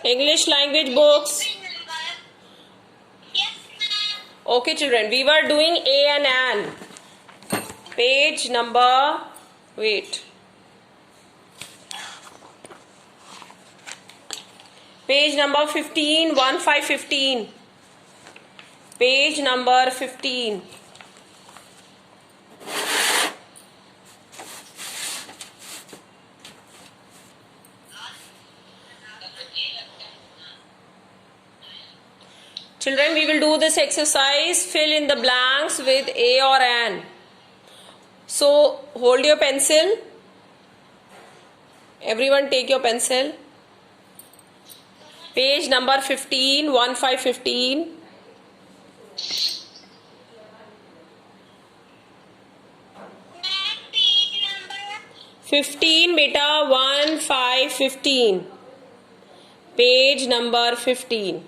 English language books. Okay, children, we were doing A and An. Page number, wait. Page number 15, 1515. Page number 15. Children, we will do this exercise. Fill in the blanks with A or An. So, hold your pencil. Everyone take your pencil. Page number 15, 1515. Beta 1515. Page number 15.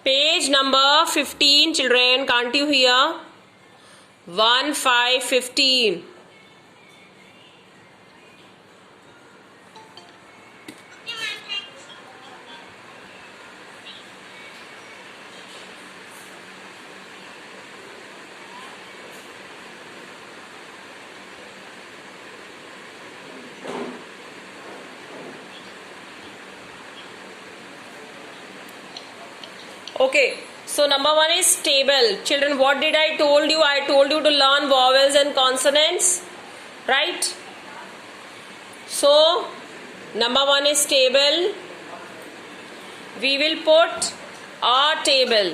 Page number 15, children, can't you hear? 1515. Okay, so number 1 is table. Children, what did I told you? I told you to learn vowels and consonants, right? So, number 1 is table. We will put a table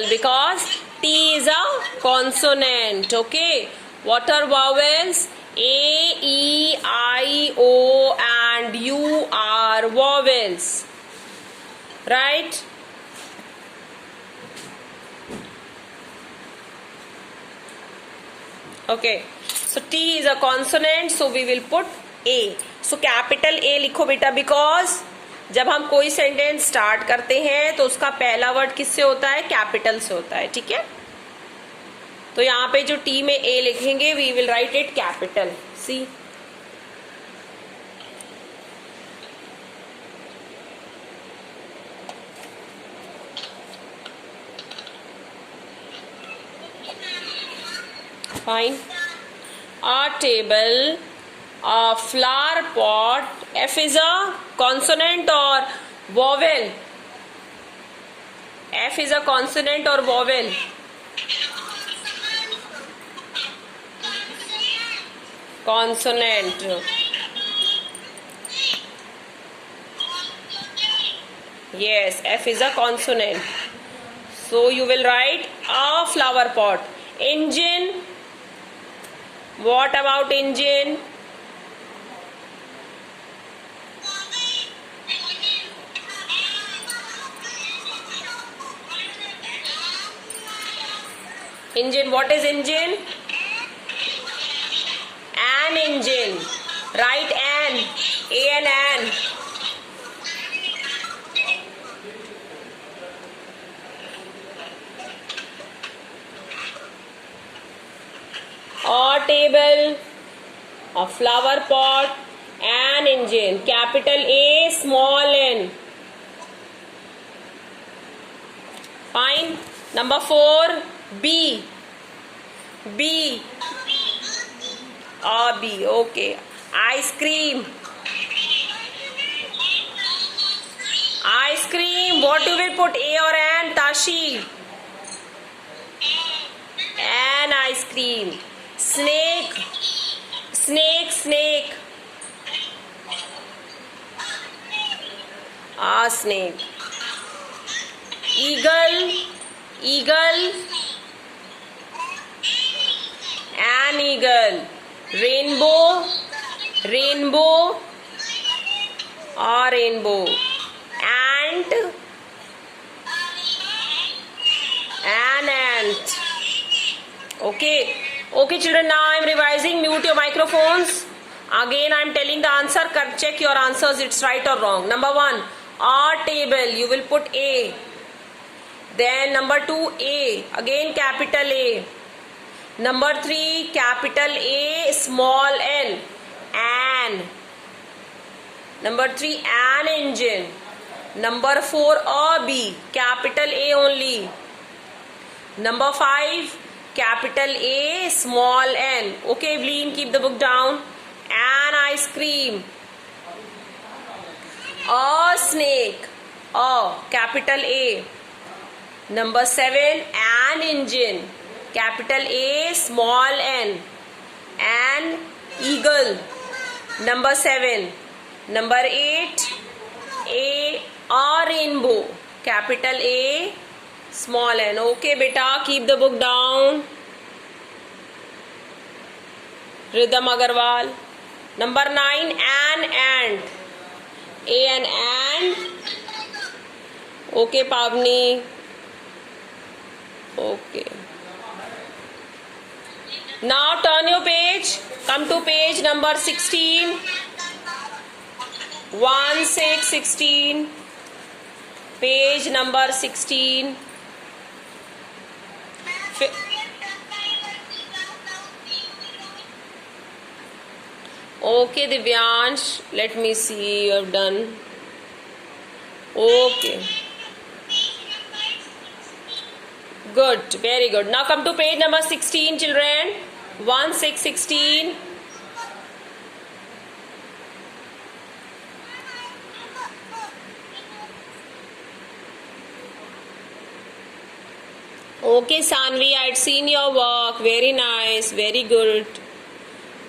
because T is a consonant. Okay, what are vowels? A, E, I, O and U are vowels. Right? Okay. So T is a consonant, so we will put A. So capital A लिखो बेटा, because जब हम कोई sentence start करते हैं तो उसका पहला वर्ड किससे होता है? कैपिटल से होता है. ठीक है, तो यहाँ पे जो T में A लिखेंगे, we will write it capital. C, fine. A table, a flower pot. F is a consonant or vowel? F is a consonant or vowel? Consonant. Yes, F is a consonant. So you will write a flower pot. Engine. What about engine? Engine, what is engine? An engine. Write an. A and an. A table, a flower pot, an engine. Capital A, small n. Fine. Number 4, B. B. A B. Okay. Ice cream. Ice cream. What you will put? A or an? Tashi. An ice cream. Snake. Snake, snake. A snake. Eagle. Eagle. An eagle. Rainbow. Rainbow. A rainbow. Ant. An ant. Okay. Okay, children, now I am revising. Mute your microphones. Again, I am telling the answer. Check your answers. It's right or wrong. Number 1, R table. You will put A. Then number 2, A. Again, capital A. Number 3, capital A, small n. An. Number 3, an engine. Number 4, a B. Capital A only. Number 5, capital A, small n. Okay, Evelyn, keep the book down. An ice cream. A snake. A, capital A. Number 7, an engine. Capital A, small n. An eagle. Number 7. Number 8, a rainbow. Capital A, small n. Okay, beta, keep the book down. Rhythm Agarwal. Number 9, an ant. An ant. Okay, Pavni. Okay. Now turn your page. Come to page number 16. 1, 6, 16. Page number 16. Okay, Divyansh. Let me see. You have done. Okay. Good. Very good. Now come to page number 16, children. 1, 6, 16. Okay, Sanvi, I'd seen your work. Very nice. Very good.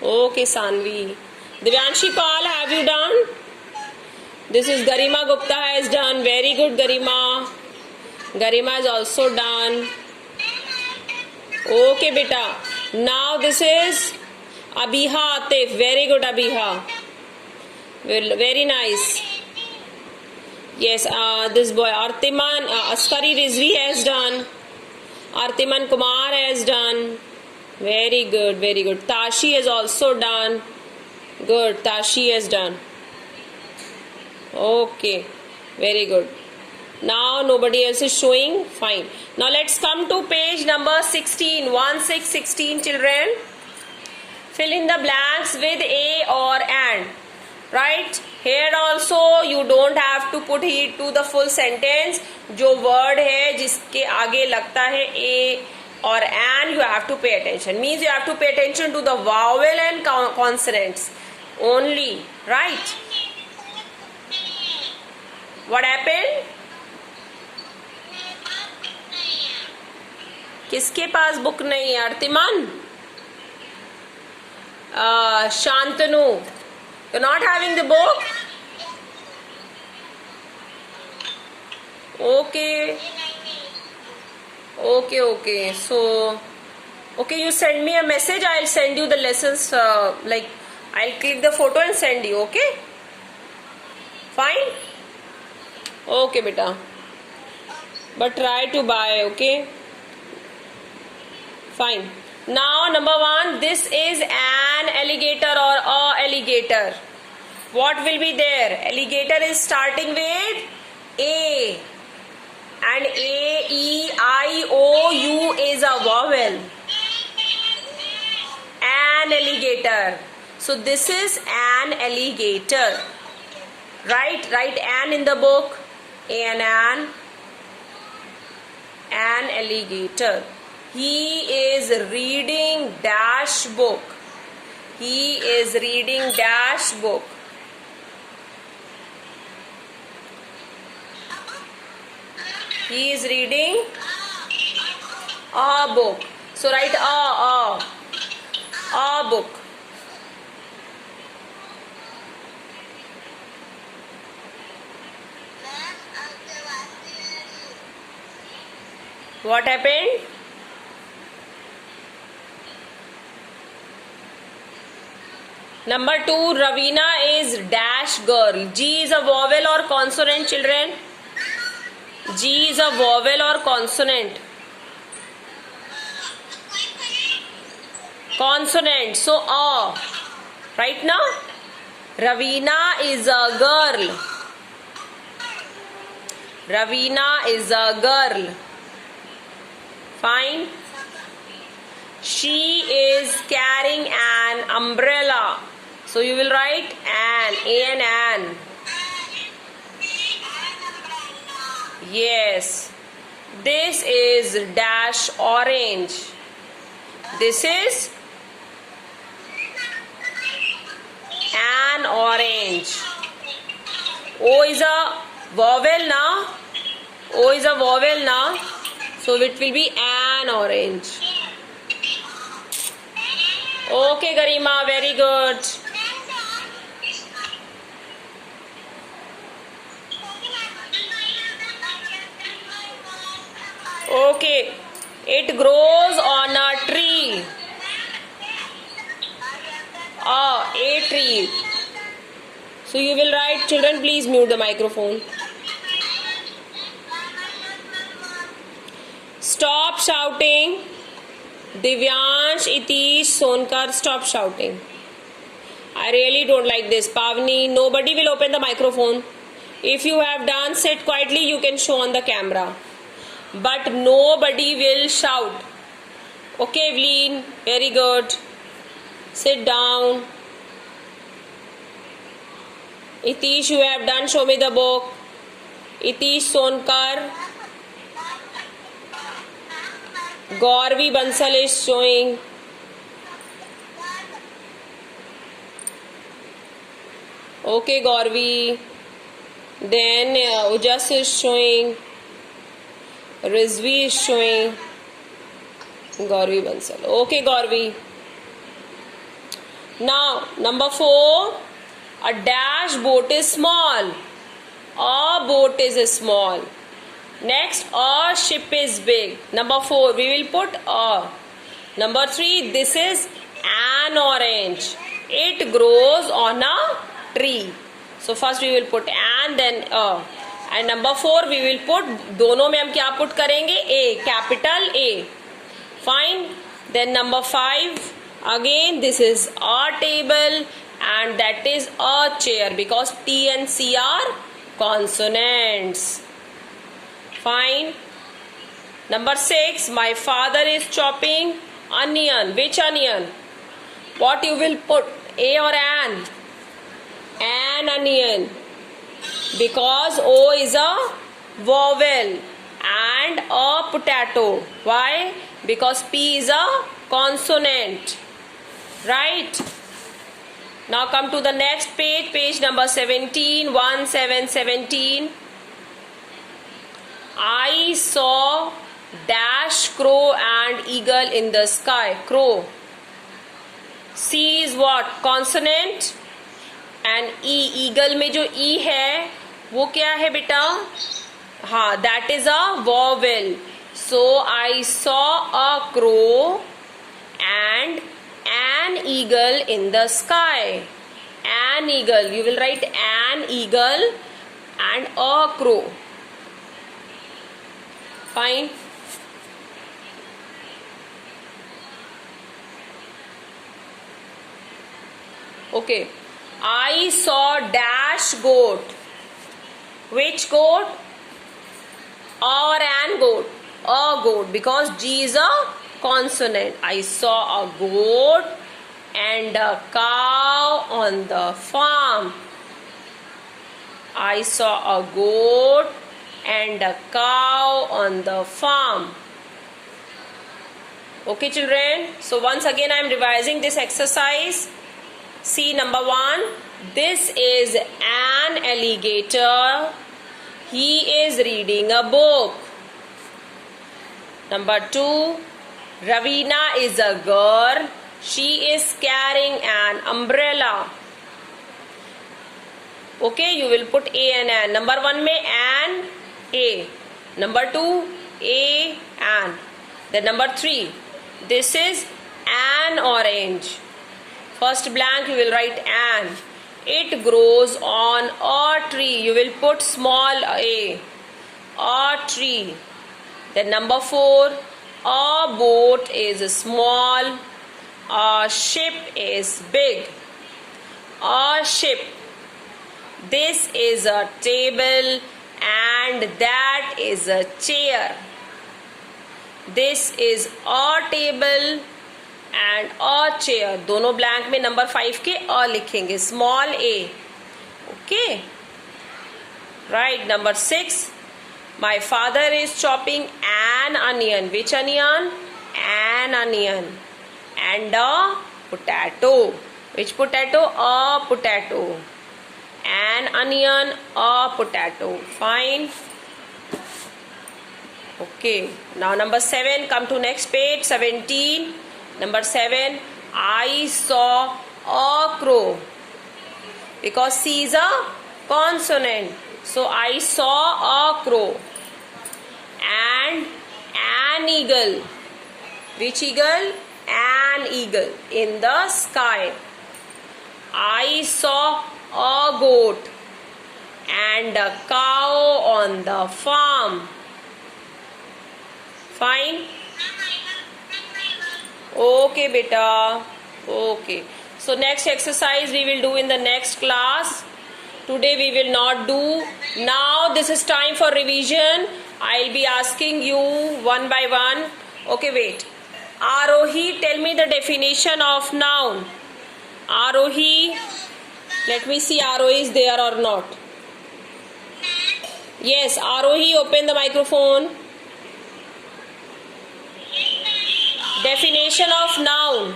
Okay, Sanvi. Divyanshi Paul, have you done? This is Garima Gupta has done. Very good, Garima. Garima is also done. Okay, beta. Now this is Abiha Atif. Very good, Abiha. Very nice. Yes, this boy Artiman Askari Rizvi has done. Artiman Kumar has done. Very good, very good. Tashi has also done. Good, Tashi has done. Okay, very good. Now nobody else is showing. Fine. Now let's come to page number 16. 1, 6, 16, children. Fill in the blanks with a or and. Right? Here also you don't have to put it to the full sentence. जो word है जिसके आगे लगता है a or an, you have to pay attention. Means you have to pay attention to the vowel and consonants only. Right? What happened? किसके पास book नहीं है? अर्तिमान, Shantanu, you're not having the book? Okay. So, okay, you send me a message. I'll send you the lessons. Like, I'll click the photo and send you. Okay? Fine. Okay, beta. But try to buy. Okay? Fine. Now, number 1, this is an alligator or a alligator. What will be there? Alligator is starting with A. And A, E, I, O, U is a vowel. An alligator. So, this is an alligator. Right? Write an in the book. An alligator. He is reading dash book. He is reading dash book. He is reading a book. So write a book. What happened? Number 2, Ravina is dash girl. G is a vowel or consonant, children? G is a vowel or consonant? Consonant. So, a. Right now, Ravina is a girl. Ravina is a girl. Fine. She is carrying an umbrella. So you will write an, A-N. Yes. This is dash orange. This is an orange. O is a vowel now. O is a vowel now. So it will be an orange. Okay, Garima, very good. Okay, it grows on a tree. A tree. So you will write, children, please mute the microphone. Stop shouting. Divyansh, Itish, Sonkar, stop shouting. I really don't like this. Pavni, nobody will open the microphone. If you have done, sit quietly, you can show on the camera. But nobody will shout. Okay, Evelyn, very good. Sit down. Itish, you have done, show me the book. Itish, Sonkar. Gauravi Bansal is showing. Okay, Gauravi. Then Ujas is showing. Rizvi is showing. Gauravi Bansal. Okay, Gauravi. Now, number 4. A dash boat is small. A boat is small. Next, a ship is big. Number 4, we will put a. Number 3, this is an orange. It grows on a tree. So first we will put an, then a. And number 4, we will put, दोनों में हम क्या put करेंगे? A, capital A. Fine. Then number 5, again this is a table and that is a chair because T and C are consonants. Fine. Number 6, my father is chopping onion. Which onion? What you will put? A or an? An onion. Because O is a vowel and a potato. Why? Because P is a consonant. Right? Now come to the next page. Page number 17. 1717. I saw dash crow and eagle in the sky. Crow. C is what? Consonant. And E. Eagle में जो E है वो क्या है बेटा? हाँ, that is a vowel. So I saw a crow and an eagle in the sky. An eagle. You will write an eagle and a crow. Fine. Okay. I saw dash goat. Which goat? Or an goat? A goat because G is a consonant. I saw a goat and a cow on the farm. I saw a goat and a cow on the farm. Okay, children. So once again I am revising this exercise. See, number 1. This is an alligator. He is reading a book. Number 2. Ravina is a girl. She is carrying an umbrella. Okay, you will put A and an. Number 1 में an, A. Number 2, A, an. Then number 3, this is an orange. First blank you will write an. It grows on a tree. You will put small a. A tree. Then number 4, a boat is small. A ship is big. a ship. This is a table and that is a chair. This is a table and a chair. दोनों blank में number 5 के अ लिखेंगे, small A. Okay, right. Number 6, my father is chopping an onion. Which onion? An onion. And a potato. Which potato? A potato. An onion, a potato. Fine. Okay, now number 7, come to next page, 17. Number 7, I saw a crow. Because C is a consonant, so I saw a crow. And an eagle. Which eagle? An eagle in the sky. I saw a goat and a cow on the farm. Fine. Okay, beta. Okay. So next exercise we will do in the next class. Today we will not do. Now this is time for revision. I'll be asking you one by one. Okay, wait. Arohi, tell me the definition of noun. Arohi. Let me see Arohi is there or not. Yes, Arohi, open the microphone. Definition of noun.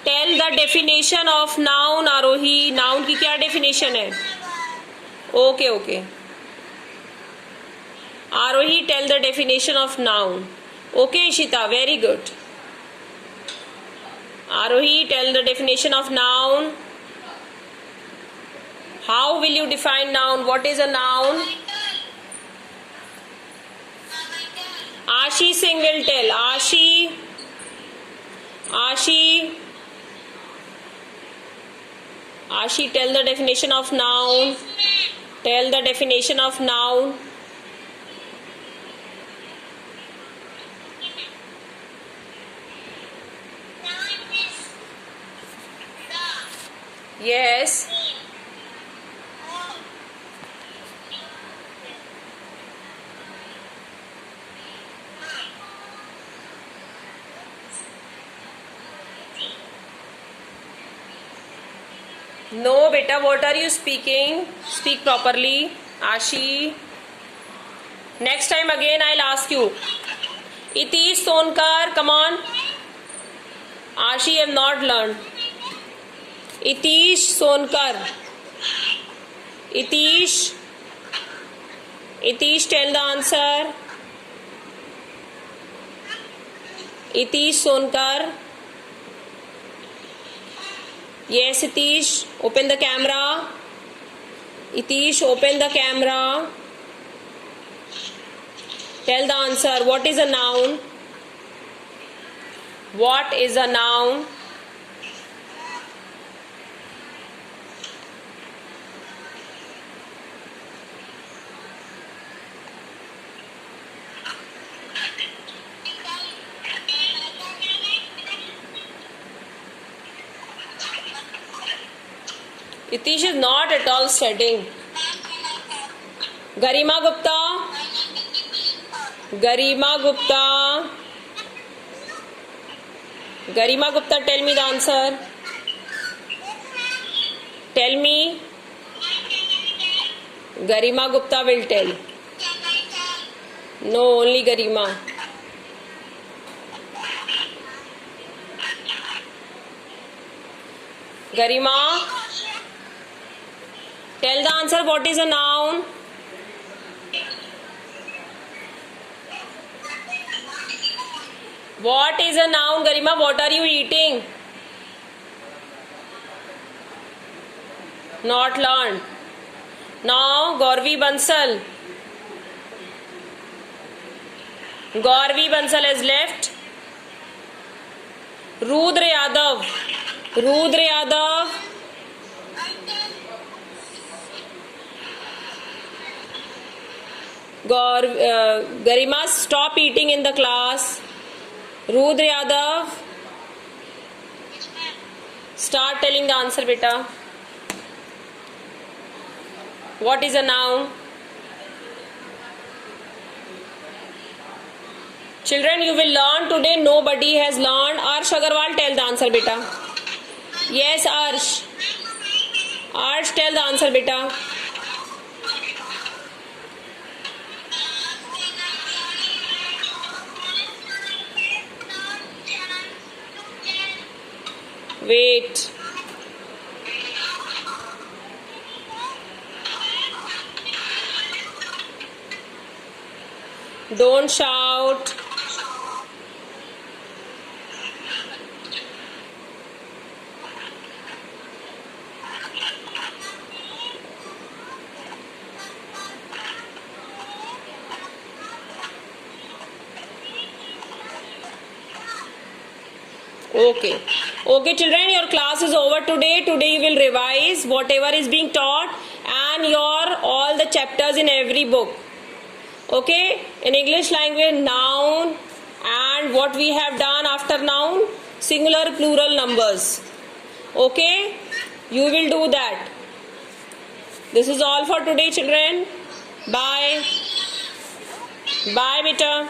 Tell the definition of noun, Arohi. Noun की क्या definition है? Okay, okay. Arohi, tell the definition of noun. Okay, Ishita, very good. Arohi, tell the definition of noun. How will you define noun? What is a noun? Ashi Singh will tell. Ashi. Ashi, tell the definition of noun. Tell the definition of noun. Yes. No, beta, what are you speaking? Speak properly. Ashi. Next time again I'll ask you. Itish Sonkar, come on. Ashi have not learned. Itish Sonkar. Itish, tell the answer. Itish Sonkar. Yes, Itish, open the camera. Itish, open the camera. Tell the answer. What is a noun? What is a noun? Itish is not at all studying. Garima Gupta. Garima Gupta. Garima Gupta, tell me the answer. Tell me. Garima Gupta will tell. No, only Garima. Garima, tell the answer. What is a noun? What is a noun, Garima? What are you eating? Not learned. Now, Gauravi Bansal. Gauravi Bansal has left. Rudra Yadav. Rudra Yadav. Garima, stop eating in the class. Rudra Yadav, Start telling the answer, beta. What is a noun? Children, you will learn today. Nobody has learned. Arsh Agarwal, tell the answer, beta. Yes, Arsh. Arsh, tell the answer, beta. Wait. Don't shout. Okay children, your class is over today. Today you will revise whatever is being taught and your all the chapters in every book. Okay, in English language, noun, and what we have done after noun, singular plural numbers. Okay, you will do that. This is all for today children. Bye beta.